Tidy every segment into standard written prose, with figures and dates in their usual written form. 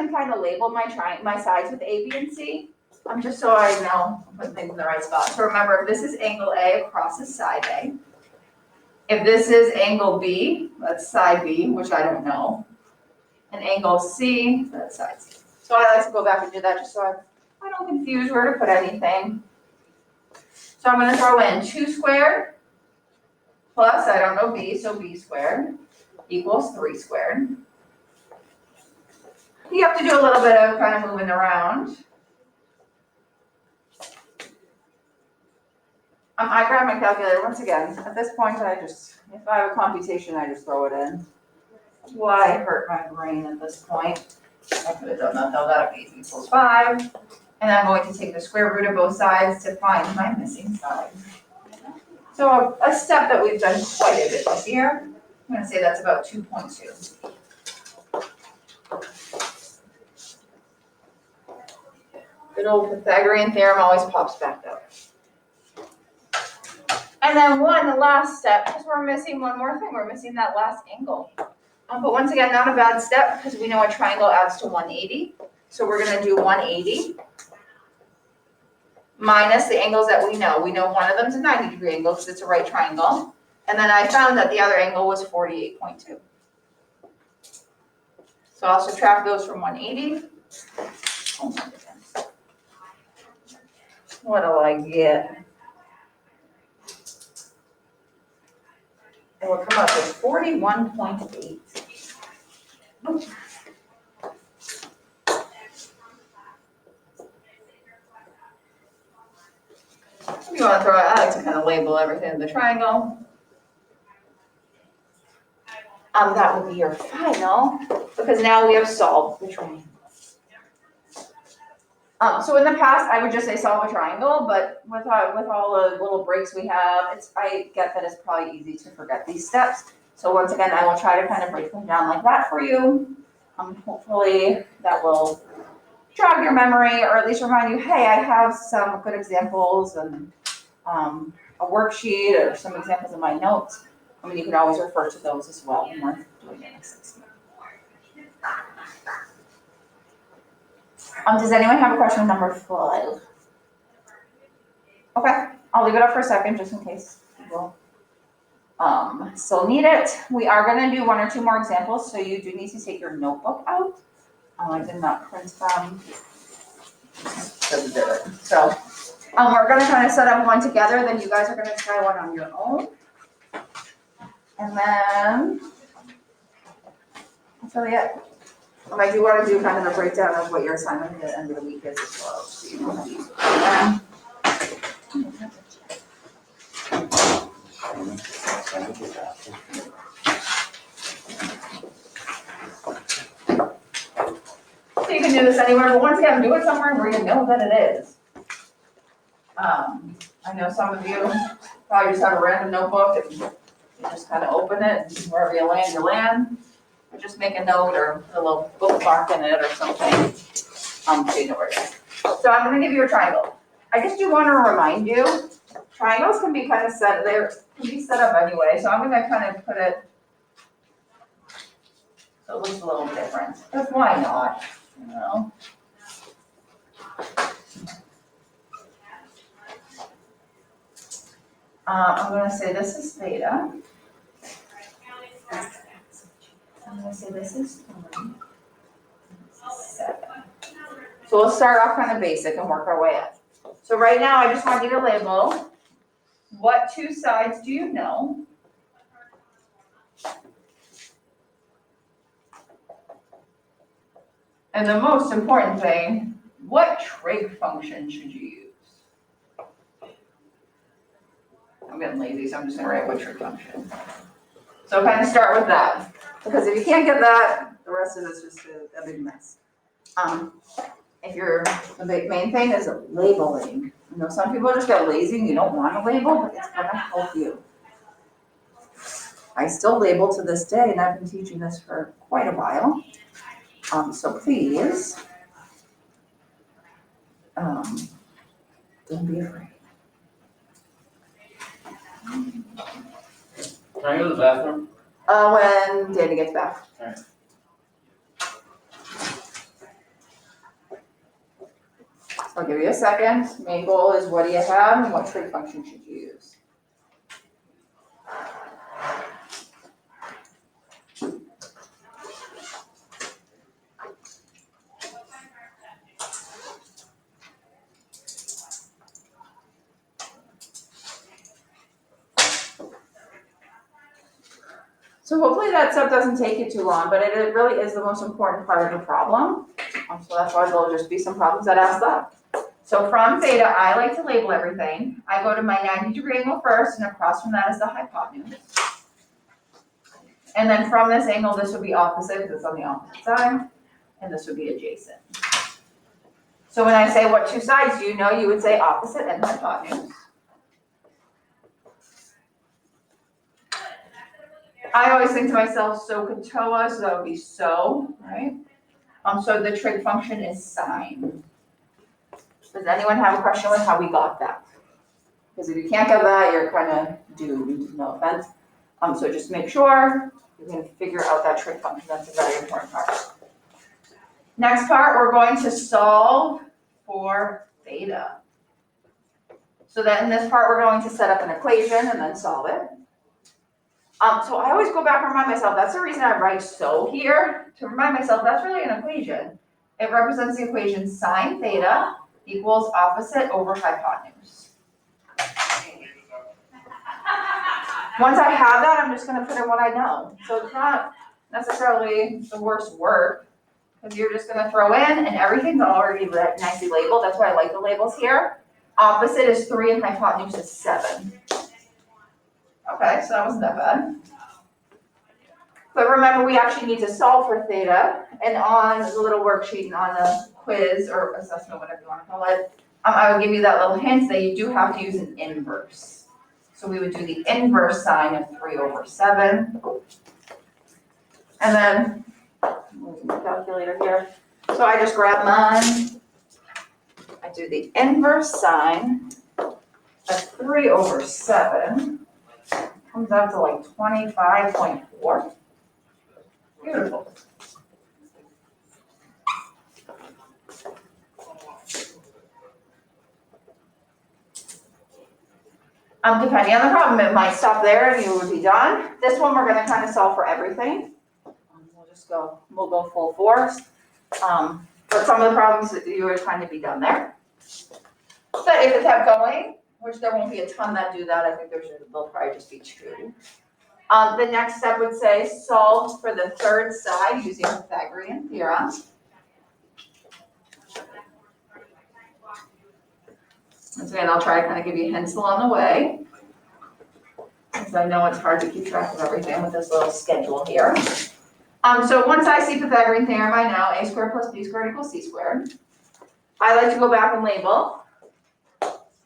and kind of label my sides with A, B, and C. Just so I know I'm putting things in the right spot. So remember, if this is angle A across the side A, if this is angle B, that's side B, which I don't know, and angle C, that's side C. So I like to go back and do that just so I don't confuse where to put anything. So I'm going to throw in 2 squared plus, I don't know B, so B squared equals 3 squared. You have to do a little bit of kind of moving around. I grab my calculator once again. At this point, if I have a computation, I just throw it in. Why hurt my brain at this point? I could have done that though. That'll be equals 5. And I'm going to take the square root of both sides to find my missing side. So a step that we've done quite a bit this year. I'm going to say that's about 2.2. Good old Pythagorean theorem always pops back up. And then the last step, because we're missing one more thing. We're missing that last angle. But once again, not a bad step because we know a triangle adds to 180. So we're going to do 180 minus the angles that we know. We know one of them is a 90-degree angle because it's a right triangle. And then I found that the other angle was 48.2. So I'll subtract those from 180. Oh my goodness. What do I get? It will come up as 41.8. If you want to throw it, I like to kind of label everything in the triangle. That would be your final, because now we have solved the triangle. So in the past, I would just say solve a triangle, but with all the little breaks we have, I get that it's probably easy to forget these steps. So once again, I will try to kind of break them down like that for you. Hopefully that will jog your memory, or at least remind you, hey, I have some good examples and a worksheet or some examples in my notes. I mean, you can always refer to those as well when we're doing it next time. Does anyone have a question number 5? Okay, I'll leave it up for a second just in case people still need it. We are going to do 1 or 2 more examples, so you do need to take your notebook out. I did not print them. So we're going to kind of set up one together, then you guys are going to try one on your own. And then that's really it. I do want to do kind of a breakdown of what your assignment at the end of the week is as well. So you know how to use it. So you can do this anywhere, but once again, do it somewhere where you know that it is. I know some of you probably just have a random notebook and you just kind of open it and wherever you land, you land. Or just make a note or put a little bookmark in it or something. So you know where it is. So I'm going to give you a triangle. I just do want to remind you, triangles can be kind of set up anyway. So I'm going to kind of put it so it looks a little different. Because why not? You know. I'm going to say this is theta. I'm going to say this is 3. This is 7. So we'll start off kind of basic and work our way up. So right now, I just want you to label what 2 sides do you know? And the most important thing, what trig function should you use? I'm getting lazy, so I'm just going to write what trig function. So kind of start with that. Because if you can't get that, the rest of it's just a big mess. The main thing is labeling. You know, some people just get lazy and you don't want to label, but it's going to help you. I still label to this day, and I've been teaching this for quite a while. So please, don't be afraid. Can I go to the bathroom? When Danny gets back. All right. I'll give you a second. Main goal is what do you have and what trig function should you use? So hopefully that stuff doesn't take you too long, but it really is the most important part of the problem. So that's why there'll just be some problems that ask that. So from theta, I like to label everything. I go to my 90-degree angle first, and across from that is the hypotenuse. And then from this angle, this would be opposite because it's on the opposite side, and this would be adjacent. So when I say what two sides do you know, you would say opposite and hypotenuse. I always think to myself, so could TOA, so that would be so, right? So the trig function is sine. Does anyone have a question with how we got that? Because if you can't get that, you're kind of doomed, no offense. So just make sure you can figure out that trig function. That's a very important part. Next part, we're going to solve for theta. So that in this part, we're going to set up an equation and then solve it. So I always go back and remind myself, that's the reason I write so here, to remind myself that's really an equation. It represents the equation sine theta equals opposite over hypotenuse. Once I have that, I'm just gonna put in what I know. So it's not necessarily the worst work, because you're just gonna throw in and everything's already nicely labeled. That's why I like the labels here. Opposite is 3 and hypotenuse is 7. Okay, so that wasn't that bad. But remember, we actually need to solve for theta, and on the little worksheet and on the quiz or assessment, whatever you want to call it, I would give you that little hint that you do have to use an inverse. So we would do the inverse sine of 3 over 7. And then, I'm using my calculator here. So I just grab mine. I do the inverse sine of 3 over 7. Comes out to like 25.4. Beautiful. Depending on the problem, it might stop there and you would be done. This one we're going to kind of solve for everything. We'll go full force. But some of the problems you would kind of be done there. But if it kept going, which there won't be a ton that do that, I think there'll probably just be 2. The next step would say solve for the third side using Pythagorean theorem. Once again, I'll try to kind of give you hints along the way, because I know it's hard to keep track of everything with this little schedule here. So once I see Pythagorean theorem, I know a squared plus b squared equals c squared. I like to go back and label.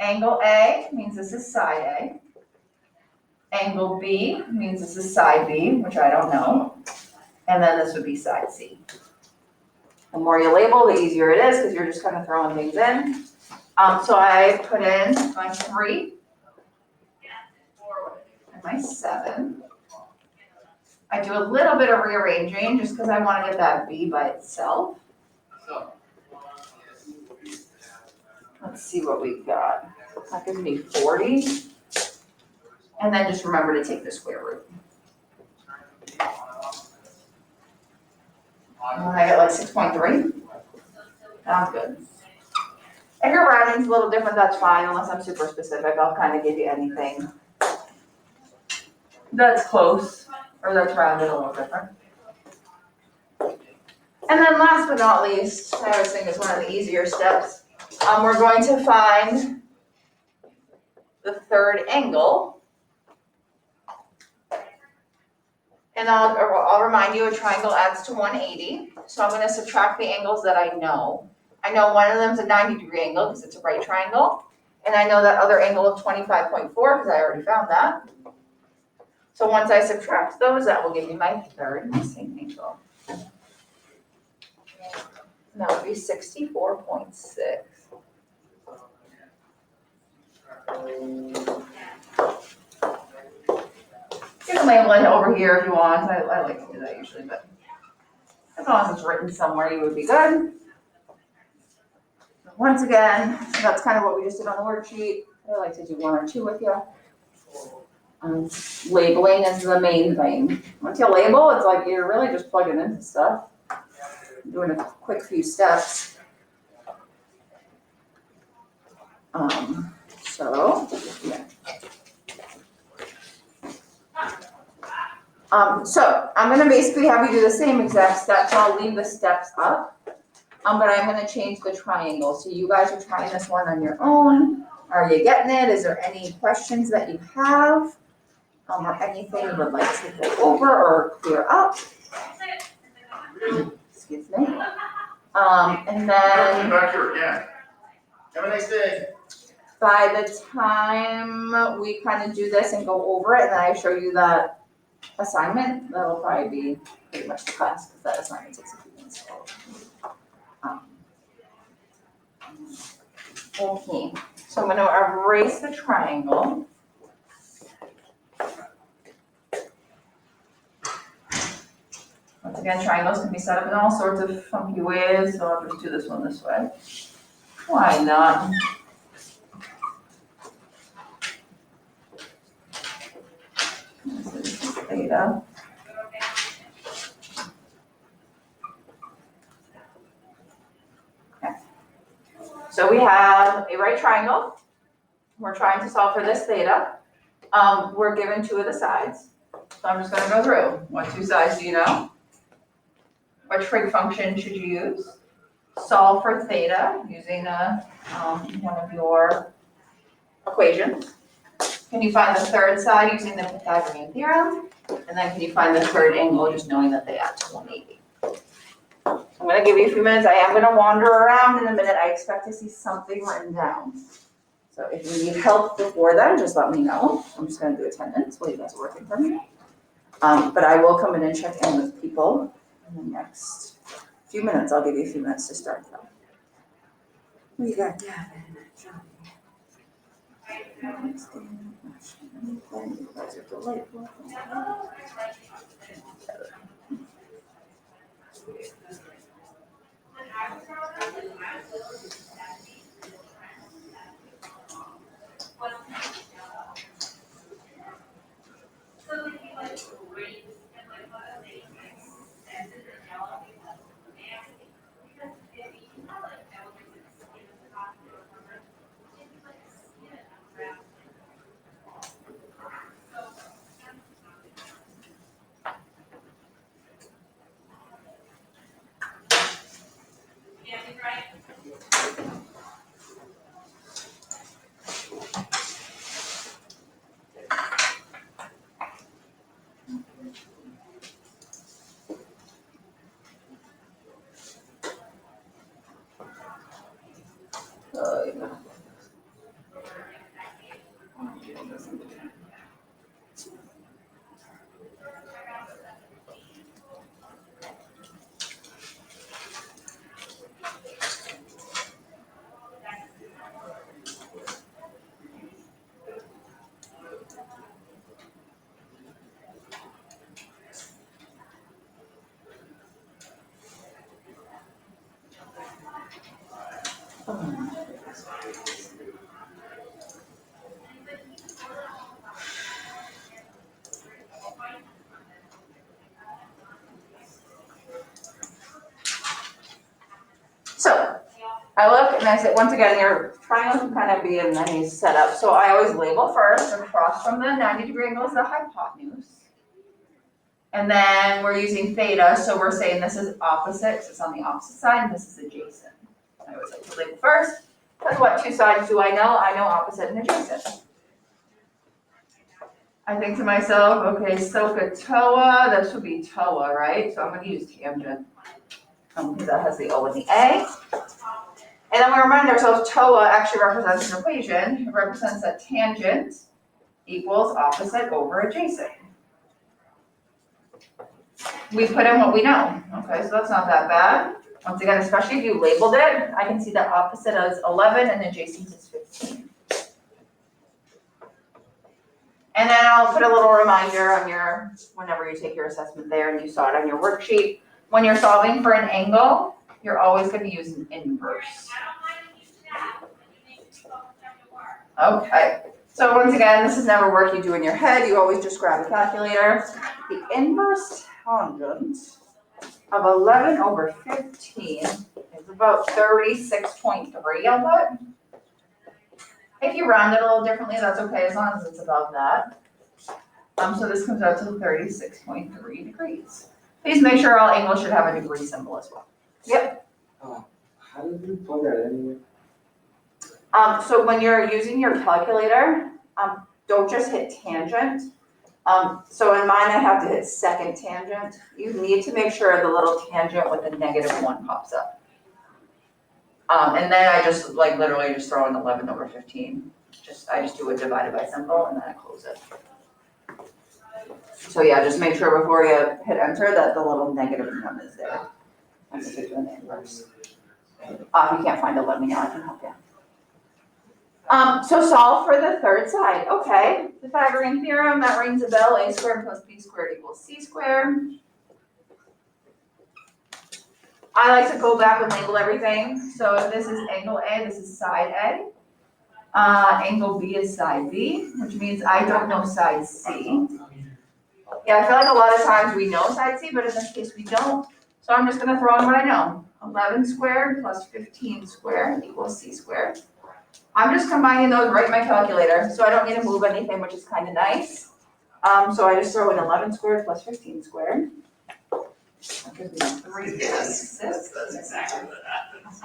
Angle A means this is side A. Angle B means this is side B, which I don't know. And then this would be side C. The more you label, the easier it is, because you're just kind of throwing things in. So I put in my 3 and my 7. I do a little bit of rearranging just because I want to get that B by itself. Let's see what we've got. That gives me 40. And then just remember to take the square root. I get like 6.3. Sounds good. If your rounding's a little different, that's fine, unless I'm super specific. I'll kind of give you anything that's close or that's rounded a little different. And then last but not least, I always think is one of the easier steps. We're going to find the third angle. And I'll remind you, a triangle adds to 180. So I'm going to subtract the angles that I know. I know one of them is a 90-degree angle because it's a right triangle. And I know that other angle of 25.4 because I already found that. So once I subtract those, that will give me my third missing angle. And that would be 64.6. You can label it over here if you want. I like to do that usually, but as long as it's written somewhere, you would be good. once again, that's kind of what we just did on the worksheet. I like to do one or two with you. Labeling is the main thing. Once you label, it's like you're really just plugging into stuff. Doing a quick few steps. So I'm gonna basically have you do the same exact steps. I'll leave the steps up. But I'm gonna change the triangle. So you guys are trying this one on your own. Are you getting it? Is there any questions that you have? Or anything you would like to go over or clear up? Excuse me. And then Back here again. Have a nice day. by the time we kind of do this and go over it, and then I show you that assignment, that'll probably be pretty much the class, because that assignment takes a few minutes. Okay, so I'm gonna erase the triangle. Once again, triangles can be set up in all sorts of funky ways, so I'll just do this one this way. Why not? This is theta. Okay. So we have a right triangle. We're trying to solve for this theta. We're given two of the sides. So I'm just gonna go through. What two sides do you know? What trig function should you use? Solve for theta using one of your equations. Can you find the third side using the Pythagorean theorem? And then can you find the third angle just knowing that they add to 180? I'm gonna give you a few minutes. I am gonna wander around in a minute. I expect to see something written down. So if you need help before then, just let me know. I'm just gonna do attendance while you guys are working for me. But I will come in and check in with people in the next few minutes. I'll give you a few minutes to start though. We got Gavin, Johnny. You guys are delightful. So I look and I say, once again, your triangle can kind of be in any setup. So I always label first, across from the 90-degree angle is the hypotenuse. And then we're using theta, so we're saying this is opposite, because it's on the opposite side, and this is adjacent. I always like to label first, because what two sides do I know? I know opposite and adjacent. I think to myself, okay, SOHCAHTOA, this would be TOA, right? So I'm gonna use tangent, because that has the O and the A. And then we remind ourselves TOA actually represents an equation. It represents that tangent equals opposite over adjacent. We put in what we know, okay, so that's not that bad. Once again, especially if you labeled it, I can see that opposite is 11 and adjacent is 15. And then I'll put a little reminder on your, whenever you take your assessment there and you saw it on your worksheet, when you're solving for an angle, you're always going to use an inverse. Okay, so once again, this is never work you do in your head, you always just grab a calculator. The inverse tangent of 11 over 15 is about 36.3, I'll put. If you round it a little differently, that's okay, as long as it's above that. So this comes out to 36.3 degrees. Please make sure all angles should have a degree symbol as well. Yep. How did we plug that in? So when you're using your calculator, don't just hit tangent. So in mine, I have to hit second tangent. You need to make sure the little tangent with the -1 pops up. And then I just literally just throw in 11 over 15. I just do a divided by symbol and then I close it. So yeah, just make sure before you hit enter that the little -1 is there. That's if you're doing the inverse. If you can't find it, let me know, I can help you. So solve for the third side. Okay, Pythagorean theorem, that rings a bell. A squared plus b squared equals c squared. I like to go back and label everything. So if this is angle A, this is side A. Angle B is side B, which means I don't know side C. Yeah, I feel like a lot of times we know side C, but in this case we don't. So I'm just gonna throw in what I know. 11 squared plus 15 squared equals c squared. I'm just combining those right in my calculator, so I don't need to move anything, which is kind of nice. So I just throw in 11 squared plus 15 squared. That gives me 3/6. That's exactly what happens.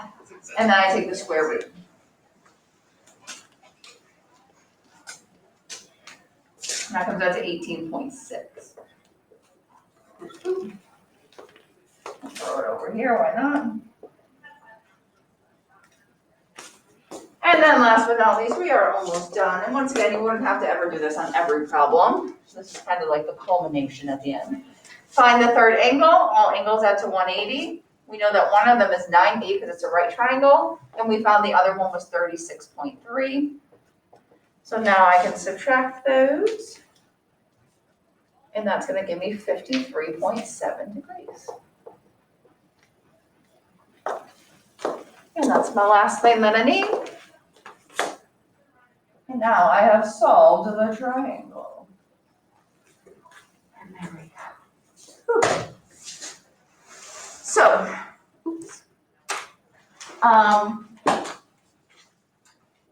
And then I take the square root. And that comes out to 18.6. Throw it over here, why not? And then last but not least, we are almost done. And once again, you wouldn't have to ever do this on every problem. This is kind of like the culmination at the end. Find the third angle. All angles add to 180. We know that one of them is 90 because it's a right triangle. And we found the other one was 36.3. So now I can subtract those. And that's going to give me 53.7 degrees. And that's my last thing that I need. And now I have solved the triangle. And there we go. Whew. So, oops.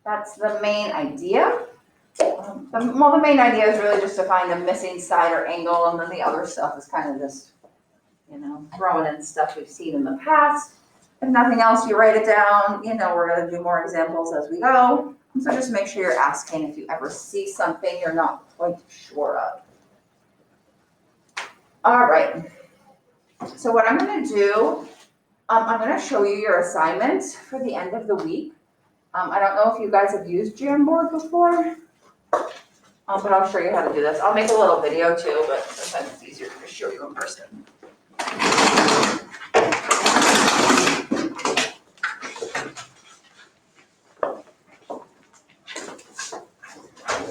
That's the main idea. The main idea is really just to find a missing side or angle, and then the other stuff is kind of just, throwing in stuff we've seen in the past. If nothing else, you write it down. We're going to do more examples as we go. So just make sure you're asking if you ever see something you're not quite sure of. All right. So what I'm going to do, I'm going to show you your assignment for the end of the week. I don't know if you guys have used Jamboard before, but I'll show you how to do this. I'll make a little video too, but sometimes it's easier to show you in person.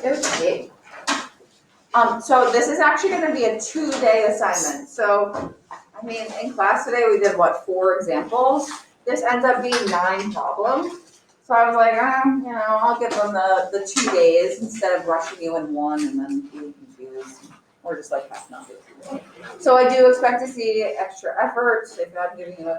Okay. So this is actually going to be a 2-day assignment. So, in class today we did 4 examples. This ends up being 9 problems. So I was like, I'll give them the 2 days instead of rushing you in one and then being confused. Or just that's not good. So I do expect to see extra effort if I'm giving you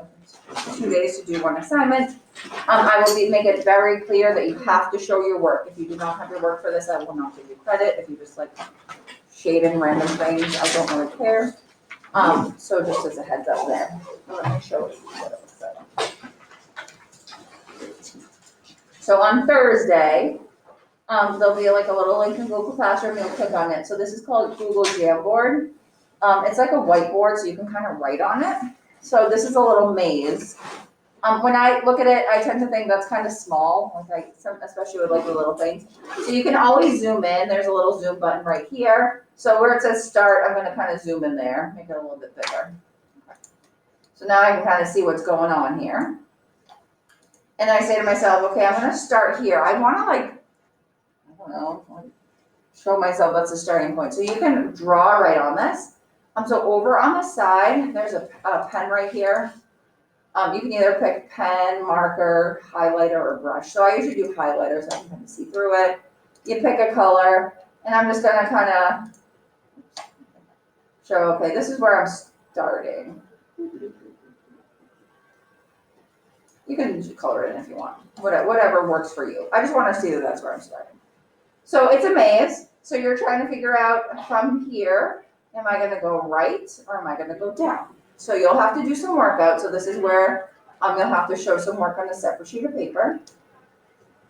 2 days to do one assignment. I will make it very clear that you have to show your work. If you do not have your work for this, I will not give you credit. If you just shade in random things, I don't really care. So just as a heads up there. Let me show you what it looks like. So on Thursday, there'll be a little link in Google Classroom, you'll click on it. So this is called Google Jamboard. It's like a whiteboard, so you can kind of write on it. So this is a little maze. When I look at it, I tend to think that's kind of small, especially with the little things. So you can always zoom in. There's a little zoom button right here. So where it says start, I'm going to kind of zoom in there, make it a little bit bigger. Okay. So now I can kind of see what's going on here. And I say to myself, okay, I'm going to start here. I want to show myself that's the starting point. So you can draw right on this. So over on the side, there's a pen right here. You can either pick pen, marker, highlighter, or brush. So I usually do highlighter so I can kind of see through it. You pick a color, and I'm just gonna kind of show, okay, this is where I'm starting. You can color it in if you want, whatever works for you. I just want to see that that's where I'm starting. So it's a maze, so you're trying to figure out from here, am I gonna go right or am I gonna go down? So you'll have to do some work out, so this is where I'm gonna have to show some work on a separate sheet of paper.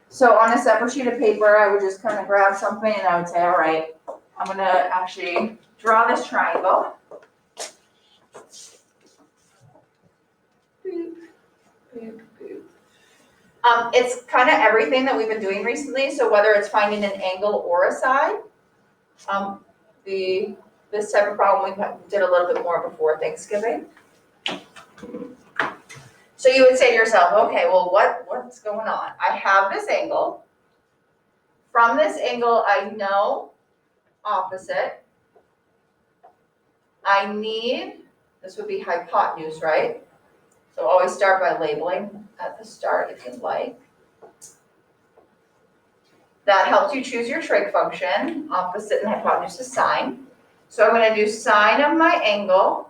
So on a separate sheet of paper, I would just kind of grab something and I would say, all right, I'm gonna actually draw this triangle. It's kind of everything that we've been doing recently, so whether it's finding an angle or a side, this type of problem we did a little bit more before Thanksgiving. So you would say to yourself, okay, well, what's going on? I have this angle. From this angle, I know opposite. I need, this would be hypotenuse, right? So always start by labeling at the start if you'd like. That helps you choose your trig function. Opposite and hypotenuse is sine. So I'm going to do sine of my angle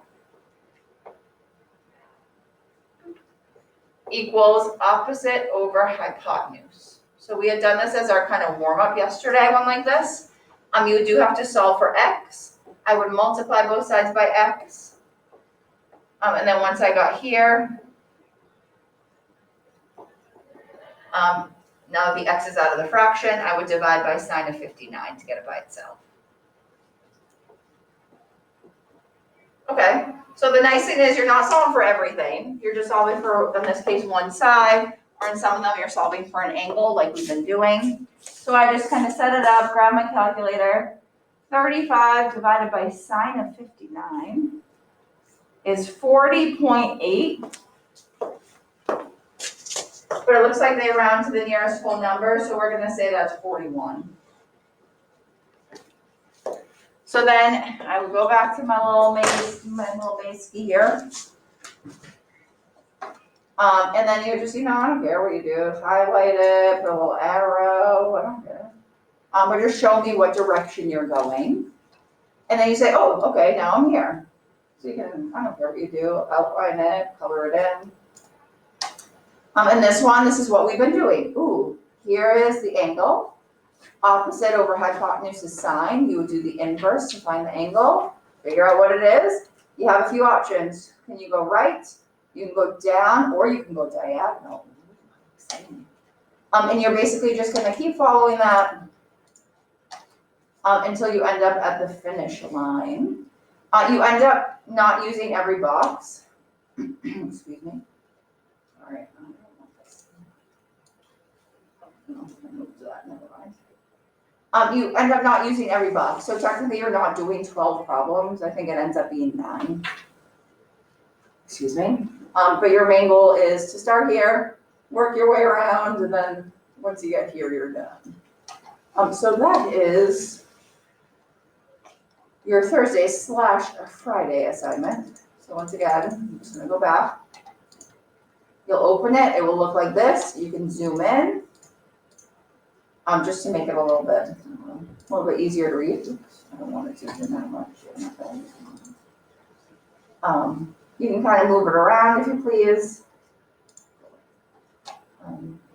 equals opposite over hypotenuse. So we had done this as our kind of warm-up yesterday, one like this. You do have to solve for x. I would multiply both sides by x. And then once I got here, now the x is out of the fraction, I would divide by sine of 59 to get it by itself. Okay, so the nice thing is you're not solving for everything. You're just solving for, in this case, one side, or in some of them you're solving for an angle like we've been doing. So I just kind of set it up, grab my calculator. 35 divided by sine of 59 is 40.8. But it looks like they round to the nearest whole number, so we're gonna say that's 41. So then I would go back to my little maze here. And then you just, I don't care what you do, highlight it, put a little arrow, I don't care. But just show me what direction you're going. And then you say, oh, okay, now I'm here. So you can, I don't care what you do, outline it, color it in. And this one, this is what we've been doing. Ooh, here is the angle. Opposite over hypotenuse is sine. You would do the inverse to find the angle. Figure out what it is. You have a few options. Can you go right? You can go down, or you can go diagonal. And you're basically just going to keep following that until you end up at the finish line. You end up not using every box. Excuse me. All right. No, I moved that, never mind. You end up not using every box, so technically you're not doing 12 problems. I think it ends up being 9. Excuse me. But your main goal is to start here, work your way around, and then once you get here, you're done. So that is your Thursday/Friday assignment. So once again, I'm just gonna go back. You'll open it, it will look like this. You can zoom in. Just to make it a little bit easier to read. I don't want it to zoom that much. You can kind of move it around if you please.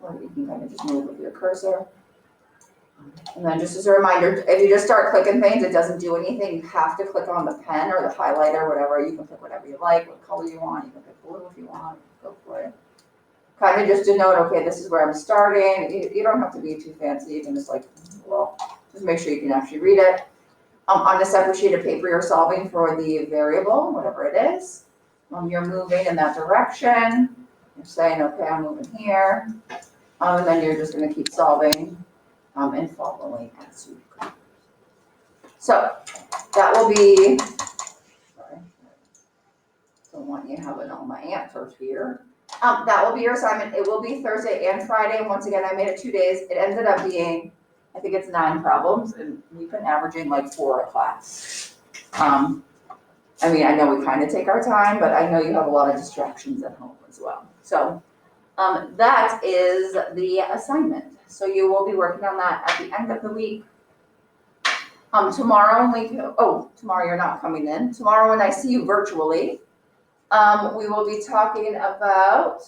Or you can kind of just move with your cursor. And then just as a reminder, if you just start clicking things, it doesn't do anything. You have to click on the pen or the highlighter, whatever. You can pick whatever you like, what color you want. You can pick blue if you want. Go for it. Kind of just denote, okay, this is where I'm starting. You don't have to be too fancy. You can just just make sure you can actually read it. On a separate sheet of paper, you're solving for the variable, whatever it is. You're moving in that direction. You're saying, okay, I'm moving here. And then you're just going to keep solving and following as you go. So that will be, sorry, don't want you having all my answers here. That will be your assignment. It will be Thursday and Friday. And once again, I made it 2 days. It ended up being, I think it's 9 problems, and we've been averaging like 4 a class. I mean, I know we kind of take our time, but I know you have a lot of distractions at home as well. So that is the assignment. So you will be working on that at the end of the week. Tomorrow tomorrow you're not coming in. Tomorrow when I see you virtually, we will be talking about